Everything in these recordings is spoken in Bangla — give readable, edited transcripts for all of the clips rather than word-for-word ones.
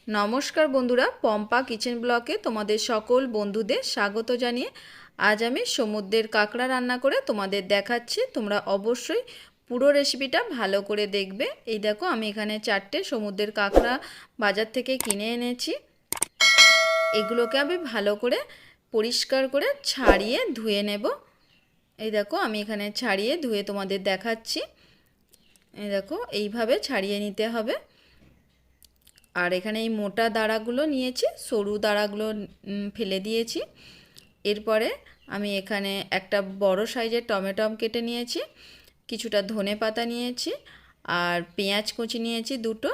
নমস্কার বন্ধুরা, পম্পা কিচেন ব্লগে তোমাদের সকল বন্ধুদের স্বাগত জানিয়ে আজ আমি সমুদ্রের কাঁকড়া রান্না করে তোমাদের দেখাচ্ছি। তোমরা অবশ্যই পুরো রেসিপিটা ভালো করে দেখবে। এই দেখো, আমি এখানে 4টে সমুদ্রের কাঁকড়া বাজার থেকে কিনে এনেছি। এগুলোকে আমি ভালো করে পরিষ্কার করে ছাড়িয়ে ধুয়ে নেব। এই দেখো, আমি এখানে ছাড়িয়ে ধুয়ে তোমাদের দেখাচ্ছি। এই দেখো, এইভাবে ছাড়িয়ে নিতে হবে। আর এখানে এই মোটা দাঁড়াগুলো নিয়েছি, সরু দাঁড়াগুলো ফেলে দিয়েছি। এরপরে আমি এখানে একটা বড় সাইজের টমেটো কেটে নিয়েছি, কিছুটা ধনে পাতা নিয়েছি, আর পেঁয়াজ কুচি নিয়েছি দুটো,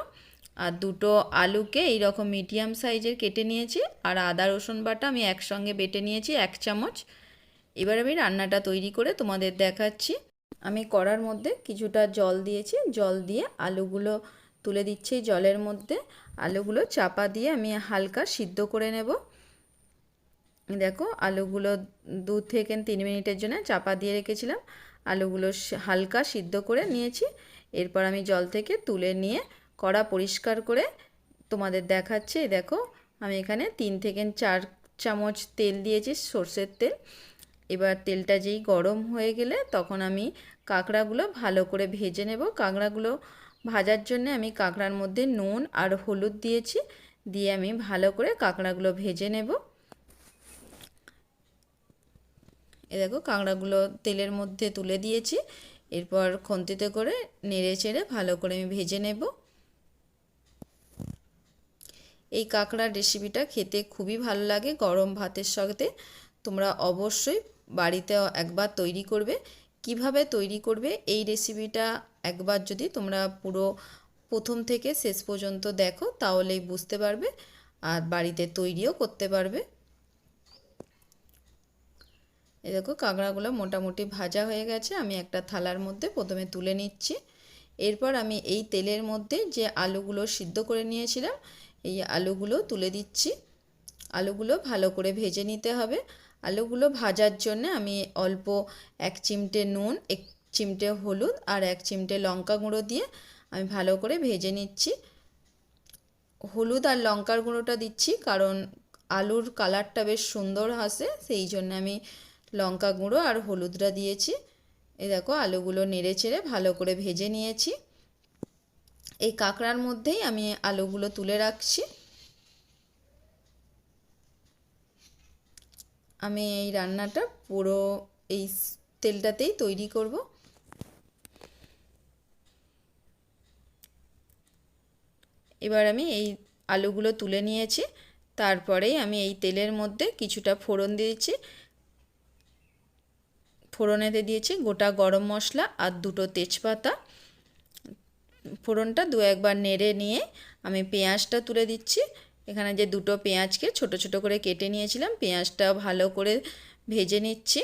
আর দুটো আলুকে এই রকম মিডিয়াম সাইজের কেটে নিয়েছি, আর আদা রসুন বাটা আমি একসঙ্গে বেটে নিয়েছি 1 চামচ। এবার আমি রান্নাটা তৈরি করে তোমাদের দেখাচ্ছি। আমি কড়ার মধ্যে কিছুটা জল দিয়েছি, জল দিয়ে আলুগুলো তুলে দিচ্ছি জলের মধ্যে। আলুগুলো চাপা দিয়ে আমি হালকা সিদ্ধ করে নেব। দেখো, আলুগুলো 2 থেকে 3 মিনিটের জন্য চাপা দিয়ে রেখেছিলাম। আলুগুলো হালকা সিদ্ধ করে নিয়েছি। এরপর আমি জল থেকে তুলে নিয়ে কড়া পরিষ্কার করে তোমাদের দেখাচ্ছি। দেখো, আমি এখানে 3 থেকে 4 চামচ তেল দিয়েছি, সর্ষের তেল। এবার তেলটা যেই গরম হয়ে গেলে তখন আমি কাঁকড়াগুলো ভালো করে ভেজে নেব। কাঁকড়াগুলো ভাজার জন্য আমি কাঁকড়ার মধ্যে নুন আর হলুদ দিয়েছি, দিয়ে আমি ভালো করে কাঁকড়াগুলো ভেজে নেব। এই দেখো, কাঁকড়াগুলো তেলের মধ্যে তুলে দিয়েছি। এরপর খুন্তিতে করে নেড়ে চেড়ে ভালো করে আমি ভেজে নেব। এই কাঁকড়ার রেসিপিটা খেতে খুবই ভালো লাগে গরম ভাতের সাথে। তোমরা অবশ্যই বাড়িতে একবার তৈরি করবে। কিভাবে তৈরি করবে এই রেসিপিটা একবার যদি তোমরা পুরো প্রথম থেকে শেষ পর্যন্ত দেখো তাহলেই বুঝতে পারবে, আর বাড়িতে তৈরিও করতে পারবে। এই দেখো, কাঁকড়াগুলো মোটামুটি ভাজা হয়ে গেছে। আমি একটা থালার মধ্যে প্রথমে তুলে নিচ্ছি। এরপর আমি এই তেলের মধ্যে যে আলুগুলো সিদ্ধ করে নিয়েছিলাম এই আলুগুলো তুলে দিচ্ছি। আলুগুলো ভালো করে ভেজে নিতে হবে। আলুগুলো ভাজার জন্য আমি অল্প 1 চিমটে নুন, 1 চিমটে হলুদ আর 1 চিমটে লঙ্কা গুঁড়ো দিয়ে আমি ভালো করে ভেজে নিচ্ছি। হলুদ আর লঙ্কার গুঁড়োটা দিচ্ছি কারণ আলুর কালারটা বেশ সুন্দর আসে, সেই জন্য আমি লঙ্কা গুঁড়ো আর হলুদটা দিয়েছি। এই দেখো, আলুগুলো নেড়ে চেড়ে ভালো করে ভেজে নিয়েছি। এই কাঁকড়ার মধ্যেই আমি আলুগুলো তুলে রাখছি। আমি এই রান্নাটা পুরো এই তেলটাতেই তৈরি করব। এবার আমি এই আলুগুলো তুলে নিয়েছি। তারপরেই আমি এই তেলের মধ্যে কিছুটা ফোড়ন দিয়েছি। ফোড়নেতে দিয়েছি গোটা গরম মশলা আর 2টো তেজপাতা। ফোড়নটা 2-1 নেড়ে নিয়ে আমি পেঁয়াজটা তুলে দিচ্ছি। এখানে যে 2টো পেঁয়াজকে ছোট ছোট করে কেটে নিয়েছিলাম, পেঁয়াজটা ভালো করে ভেজে নিচ্ছি।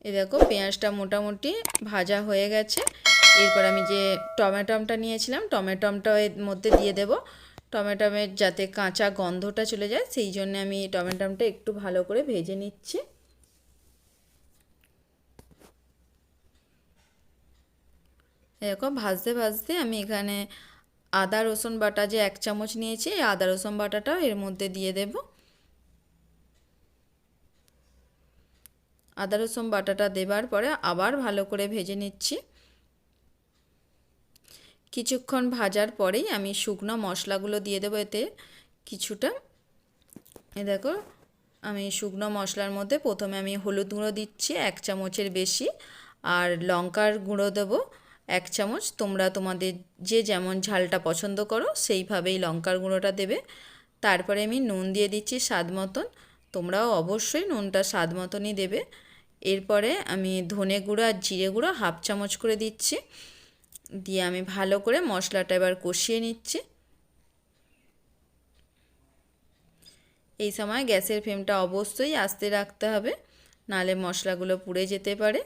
এই দেখো, পেঁয়াজটা মোটামুটি ভাজা হয়ে গেছে। এরপর আমি যে টমেটোটা নিয়েছিলাম টমেটোটা এর মধ্যে দিয়ে দেব। টমেটোমের যাতে কাঁচা গন্ধটা চলে যায় সেই জন্য আমি টমেটোটা একটু ভালো করে ভেজে নিচ্ছি। এরকম ভাজতে ভাজতে আমি এখানে আদা রসুন বাটা যে 1 চামচ নিয়েছি, এই আদা রসুন বাটাটাও এর মধ্যে দিয়ে দেব। আদা রসুন বাটাটা দেবার পরে আবার ভালো করে ভেজে নিচ্ছি। কিছুক্ষণ ভাজার পরেই আমি শুকনো মশলাগুলো দিয়ে দেবো এতে কিছুটা। এই দেখো, আমি শুকনো মশলার মধ্যে প্রথমে আমি হলুদ গুঁড়ো দিচ্ছি 1 চামচের বেশি, আর লঙ্কার গুঁড়ো দেবো 1 চামচ। তোমরা তোমাদের যে যেমন ঝালটা পছন্দ করো সেইভাবেই লঙ্কার গুঁড়োটা দেবে। তারপরে আমি নুন দিয়ে দিচ্ছি স্বাদ মতন। তোমরাও অবশ্যই নুনটা স্বাদ মতনই দেবে। এরপরে আমি ধনে গুঁড়ো আর জিরে গুঁড়ো 1/2 চামচ করে দিচ্ছি, দিয়ে আমি ভালো করে মশলাটা এবার কষিয়ে নিচ্ছি। এই সময় গ্যাসের ফ্লেমটা অবশ্যই আস্তে রাখতে হবে, নাহলে মশলাগুলো পুড়ে যেতে পারে।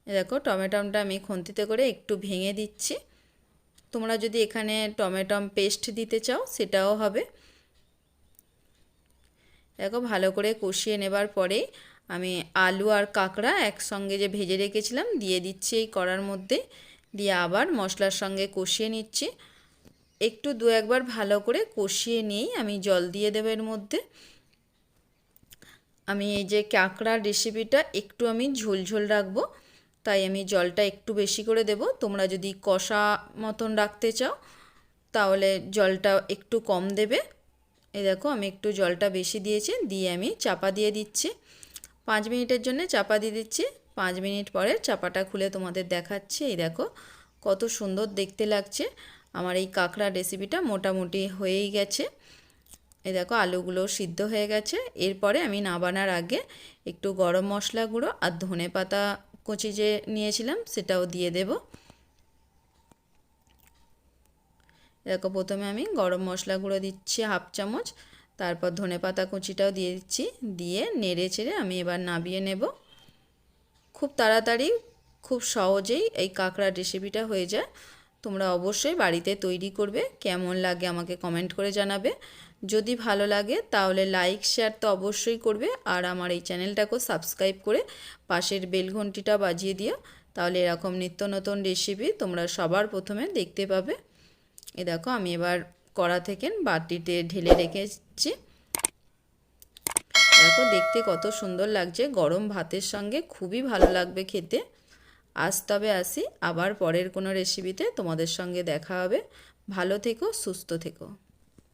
দেখো, টমেটোটা আমি খুন্তিতে করে একটু ভেঙে দিচ্ছি। তোমরা যদি এখানে টমেটো পেস্ট দিতে চাও সেটাও হবে। দেখো, ভালো করে কষিয়ে নেবার পরে আমি আলু আর কাঁকড়া একসঙ্গে যে ভেজে রেখেছিলাম দিয়ে দিচ্ছি এই কড়ার মধ্যে, দিয়ে আবার মশলার সঙ্গে কষিয়ে নিচ্ছি। একটু দু একবার ভালো করে কষিয়ে নিয়েই আমি জল দিয়ে দেবো এর মধ্যে। আমি এই যে কাঁকড়ার রেসিপিটা একটু আমি ঝোলঝোল রাখবো, তাই আমি জলটা একটু বেশি করে দেব। তোমরা যদি কষা মতন রাখতে চাও তাহলে জলটা একটু কম দেবে। এই দেখো আমি একটু জলটা বেশি দিয়েছি, দিয়ে আমি চাপা দিয়ে দিচ্ছি। 5 মিনিটের জন্য চাপা দিয়ে দিচ্ছি। 5 মিনিট পরে চাপাটা খুলে তোমাদের দেখাচ্ছি। এই দেখো কত সুন্দর দেখতে লাগছে। আমার এই কাঁকড়ার রেসিপিটা মোটামুটি হয়েই গেছে। এই দেখো আলুগুলো সিদ্ধ হয়ে গেছে। এরপরে আমি নামানোর আগে একটু গরম মশলা গুঁড়ো আর ধনেপাতা কুচি যে নিয়েছিলাম সেটাও দিয়ে দেব। দেখো প্রথমে আমি গরম মশলা গুঁড়ো দিচ্ছি 1/2 চামচ, তারপর ধনেপাতা কুচিটাও দিয়ে দিচ্ছি, দিয়ে নেড়ে চেড়ে আমি এবার নামিয়ে নেব। খুব তাড়াতাড়ি খুব সহজেই এই কাঁকড়ার রেসিপিটা হয়ে যায়। তোমরা অবশ্যই বাড়িতে তৈরি করবে। কেমন লাগে আমাকে কমেন্ট করে জানাবে। যদি ভালো লাগে তাহলে লাইক শেয়ার তো অবশ্যই করবে, আর আমার এই চ্যানেলটাকেও সাবস্ক্রাইব করে পাশের বেল ঘন্টিটা বাজিয়ে দিও, তাহলে এরকম নিত্য নতুন রেসিপি তোমরা সবার প্রথমে দেখতে পাবে। এই দেখো আমি এবার কড়া থেকে বাটিতে ঢেলে রেখেছি। দেখো দেখতে কত সুন্দর লাগছে, গরম ভাতের সঙ্গে খুবই ভালো লাগবে খেতে। আজ তবে আসি, আবার পরের কোনো রেসিপিতে তোমাদের সঙ্গে দেখা হবে। ভালো থেকো, সুস্থ থেকো।